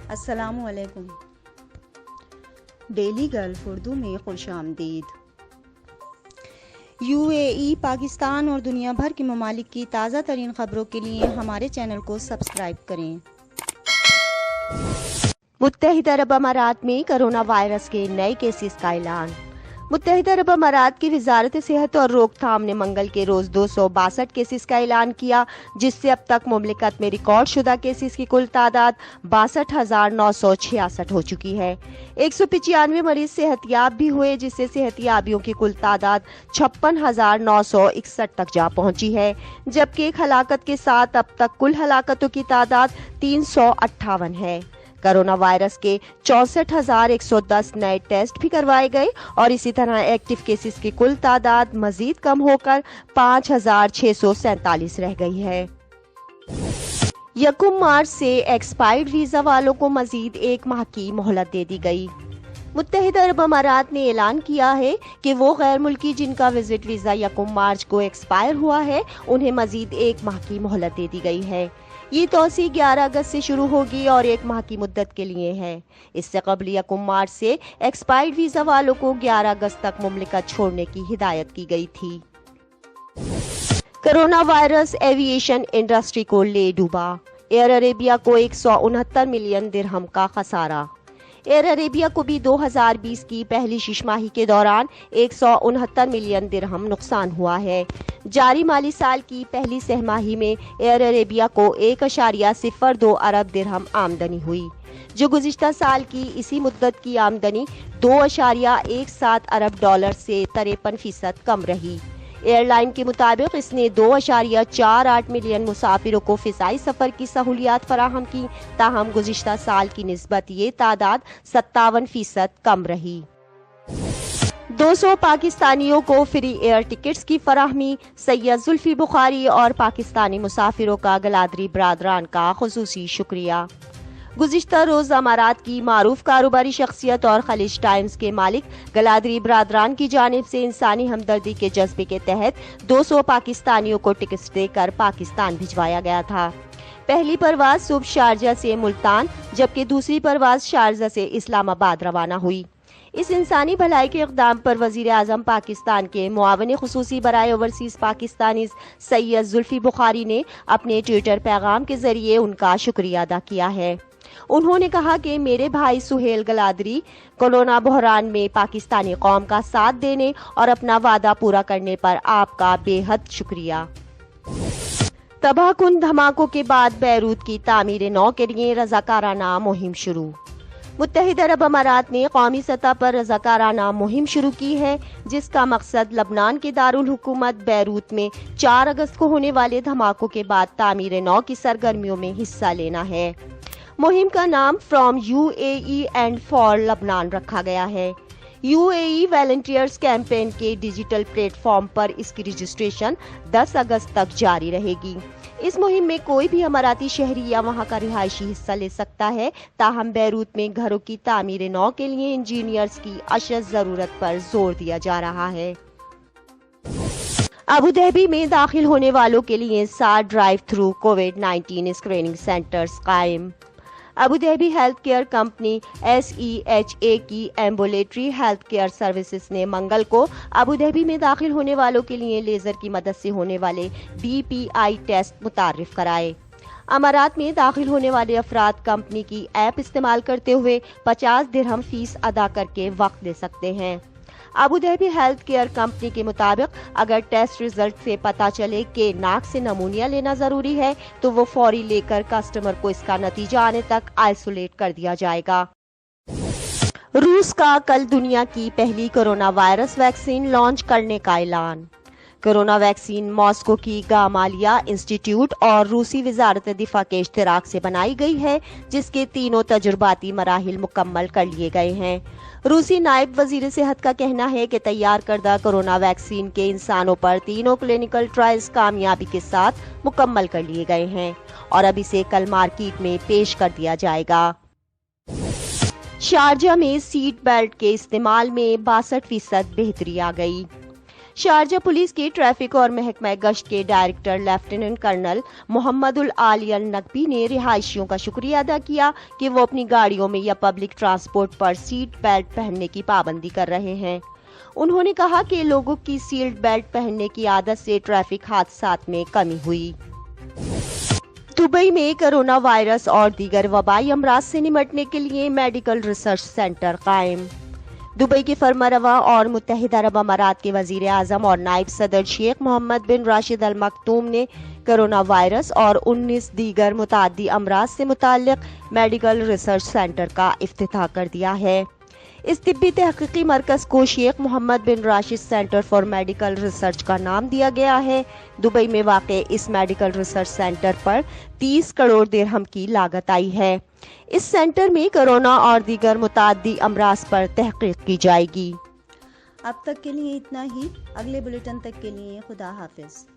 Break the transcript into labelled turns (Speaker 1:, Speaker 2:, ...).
Speaker 1: السلام علیکم۔ Daily golf Urdu میں خوش آمدید۔ UAE، پاکستان اور دنیا بھر کے ممالک کی تازہ ترین خبروں کے لیے ہمارے چینل کو سبسکرائب کریں۔
Speaker 2: متحدہ عرب امارات میں کرونا وائرس کے نئے کیسز کا اعلان۔ متحدہ عرب امارات کی وزارت صحت اور روک تھام نے منگل کے روز 262 کیسز کا اعلان کیا، جس سے اب تک مملکت میں ریکارڈ شدہ کیسز کی کل تعداد 62,966 ہو چکی ہے۔ 195 مریض صحت یاب بھی ہوئے، جس سے صحت یابیوں کی کل تعداد 56,961 تک جا پہنچی ہے، جبکہ ایک ہلاکت کے ساتھ اب تک کل ہلاکتوں کی تعداد 358 ہے۔ کرونا وائرس کے 64,110 نئے ٹیسٹ بھی کروائے گئے اور اسی طرح ایکٹیو کیسز کی کل تعداد مزید کم ہو کر 5,647 رہ گئی ہے۔ 1 مارچ سے ایکسپائرڈ ویزا والوں کو مزید 1 ماہ کی مہلت دے دی گئی۔ متحدہ عرب امارات نے اعلان کیا ہے کہ وہ غیر ملکی جن کا وزٹ ویزا 1 مارچ کو ایکسپائر ہوا ہے، انہیں مزید 1 ماہ کی مہلت دے دی گئی ہے۔ یہ توسیع 11 اگست سے شروع ہوگی اور 1 ماہ کی مدت کے لیے ہے۔ اس سے قبل 1 مارچ سے ایکسپائرڈ ویزا والوں کو 11 اگست تک مملکت چھوڑنے کی ہدایت کی گئی تھی۔ کرونا وائرس ایویشن انڈسٹری کو لے ڈوبا، ایئر عربیہ کو 169 ملین درہم کا خسارہ۔ ایئر عربیہ کو بھی 2020 کی پہلی 6 ماہی کے دوران 169 ملین درہم نقصان ہوا ہے۔ جاری مالی سال کی پہلی سہ ماہی میں ایئر عربیہ کو 1.02 ارب درہم آمدنی ہوئی، جو گزشتہ سال کی اسی مدت کی آمدنی 2.17 ارب ڈالر سے 53% کم رہی۔ ایئر لائن کے مطابق اس نے 2.48 ملین مسافروں کو فضائی سفر کی سہولیات فراہم کی، تاہم گزشتہ سال کی نسبت یہ تعداد 57% کم رہی۔ 200 پاکستانیوں کو فری ایئر ٹکٹس کی فراہمی، سید زلفی بخاری اور پاکستانی مسافروں کا گلادری برادران کا خصوصی شکریہ۔ گزشتہ روز امارات کی معروف کاروباری شخصیت اور خلیج ٹائمز کے مالک گلادری برادران کی جانب سے انسانی ہمدردی کے جذبے کے تحت 200 پاکستانیوں کو ٹکٹس دے کر پاکستان بھجوایا گیا تھا۔ پہلی پرواز صبح شارجہ سے ملتان، جبکہ دوسری پرواز شارجہ سے اسلام آباد روانہ ہوئی۔ اس انسانی بھلائی کے اقدام پر وزیر اعظم پاکستان کے معاون خصوصی برائے اوورسیز پاکستانیز سید زلفی بخاری نے اپنے ٹویٹر پیغام کے ذریعے ان کا شکریہ ادا کیا ہے۔ انہوں نے کہا کہ میرے بھائی سہیل گلادری کورونا بحران میں پاکستانی قوم کا ساتھ دینے اور اپنا وعدہ پورا کرنے پر آپ کا بے حد شکریہ۔ تباہ کن دھماکوں کے بعد بیروت کی تعمیر نو کے لیے رضاکارانہ مہم شروع۔ متحدہ عرب امارات نے قومی سطح پر رضاکارانہ مہم شروع کی ہے، جس کا مقصد لبنان کے دارالحکومت بیروت میں 4 اگست کو ہونے والے دھماکوں کے بعد تعمیر نو کی سرگرمیوں میں حصہ لینا ہے۔ مہم کا نام فرام UAE اینڈ فار لبنان رکھا گیا ہے۔ UAE والنٹیئرز کیمپین کے ڈیجیٹل پلیٹ فارم پر اس کی رجسٹریشن 10 اگست تک جاری رہے گی۔ اس مہم میں کوئی بھی اماراتی شہری یا وہاں کا رہائشی حصہ لے سکتا ہے، تاہم بیروت میں گھروں کی تعمیر نو کے لیے انجینئرز کی اشد ضرورت پر زور دیا جا رہا ہے۔ ابوظہبی میں داخل ہونے والوں کے لیے 7 ڈرائیو تھرو کووڈ-19 اسکریننگ سینٹرز قائم۔ Abu Dhabi health care company SEHA کی ایمبولیٹری ہیلتھ کیئر سروسز نے منگل کو ابوظہبی میں داخل ہونے والوں کے لیے لیزر کی مدد سے ہونے والے BPI ٹیسٹ متعارف کرائے۔ امارات میں داخل ہونے والے افراد کمپنی کی ایپ استعمال کرتے ہوئے 50 درہم فیس ادا کر کے وقت دے سکتے ہیں۔ ابوظہبی ہیلتھ کیئر کمپنی کے مطابق اگر ٹیسٹ ریزلٹ سے پتہ چلے کہ ناک سے نمونیہ لینا ضروری ہے تو وہ فوری لے کر کسٹمر کو اس کا نتیجہ آنے تک آئسولیٹ کر دیا جائے گا۔ روس کا کل دنیا کی پہلی کرونا وائرس ویکسین لانچ کرنے کا اعلان۔ کرونا ویکسین ماسکو کی گامالیہ انسٹی ٹیوٹ اور روسی وزارت دفاع کے اشتراک سے بنائی گئی ہے، جس کے تینوں تجرباتی مراحل مکمل کر لیے گئے ہیں۔ روسی نائب وزیر صحت کا کہنا ہے کہ تیار کردہ کرونا ویکسین کے انسانوں پر تینوں کلینکل ٹرائلز کامیابی کے ساتھ مکمل کر لیے گئے ہیں اور اب اسے کل مارکیٹ میں پیش کر دیا جائے گا۔ شارجہ میں سیٹ بیلٹ کے استعمال میں 62% بہتری آ گئی۔ شارجہ پولیس کے ٹریفک اور محکمہ گشت کے ڈائریکٹر لیفٹیننٹ کرنل محمد العالی النقبی نے رہائشیوں کا شکریہ ادا کیا کہ وہ اپنی گاڑیوں میں یا پبلک ٹرانسپورٹ پر سیٹ بیلٹ پہننے کی پابندی کر رہے ہیں۔ انہوں نے کہا کہ لوگوں کی سیٹ بیلٹ پہننے کی عادت سے ٹریفک حادثات میں کمی ہوئی۔ دبئی میں کرونا وائرس اور دیگر وبائی امراض سے نمٹنے کے لیے میڈیکل ریسرچ سینٹر قائم۔ دبئی کے فرمانروا اور متحدہ عرب امارات کے وزیر اعظم اور نائب صدر شیخ محمد بن راشد ال مکتوم نے کرونا وائرس اور 19 دیگر متعدی امراض سے متعلق میڈیکل ریسرچ سینٹر کا افتتاح کر دیا ہے۔ اس طبی تحقیقی مرکز کو Sheikh Mohammed bin Rashid centre for medical research کا نام دیا گیا ہے۔ دبئی میں واقع اس میڈیکل ریسرچ سینٹر پر 30 کروڑ درہم کی لاگت آئی ہے۔ اس سینٹر میں کرونا اور دیگر متعدی امراض پر تحقیق کی جائے گی۔
Speaker 1: اب تک کے لیے اتنا ہی، اگلے بلیٹن تک کے لیے خدا حافظ۔